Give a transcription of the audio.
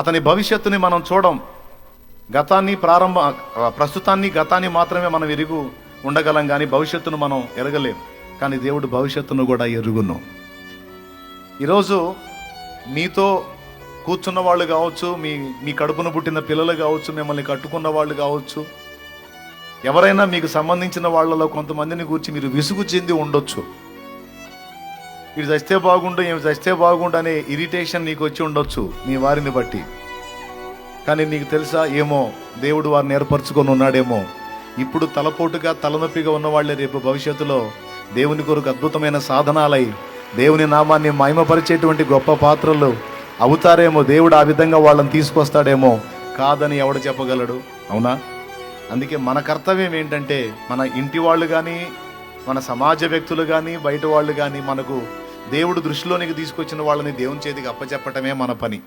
అతని భవిష్యత్తుని మనం చూడం. ప్రస్తుతాన్ని గతాన్ని మాత్రమే మనం ఎరుగు ఉండగలం, కానీ భవిష్యత్తును మనం ఎరగలేం. కానీ దేవుడు భవిష్యత్తును కూడా ఎరుగును. ఈరోజు మీతో కూర్చున్న వాళ్ళు కావచ్చు, మీ కడుపును పుట్టిన పిల్లలు కావచ్చు, మిమ్మల్ని కట్టుకున్న వాళ్ళు కావచ్చు, ఎవరైనా మీకు సంబంధించిన వాళ్ళలో కొంతమందిని గురించి మీరు విసుగు చెంది ఉండొచ్చు. వీడు చస్తే బాగుండు, ఏమి చస్తే బాగుండు అనే ఇరిటేషన్ నీకు వచ్చి ఉండొచ్చు నీ వారిని బట్టి. కానీ నీకు తెలుసా, ఏమో దేవుడు వారిని ఏర్పరచుకొని ఉన్నాడేమో. ఇప్పుడు తలపోటుగా తలనొప్పిగా ఉన్నవాళ్లే రేపు భవిష్యత్తులో దేవుని కొరకు అద్భుతమైన సాధనాలై దేవుని నామాన్ని మహిమపరిచేటువంటి గొప్ప పాత్రలు అవుతారేమో. దేవుడు ఆ విధంగా వాళ్ళని తీసుకొస్తాడేమో. కాదని ఎవడు చెప్పగలడు? అవునా? అందుకే మన కర్తవ్యం ఏంటంటే, మన ఇంటి వాళ్ళు కానీ, మన సమాజ వ్యక్తులు కానీ, బయట వాళ్ళు కానీ, మనకు దేవుడు దృష్టిలోనికి తీసుకొచ్చిన వాళ్ళని దేవుని చేతికి అప్పచెప్పటమే మన పని.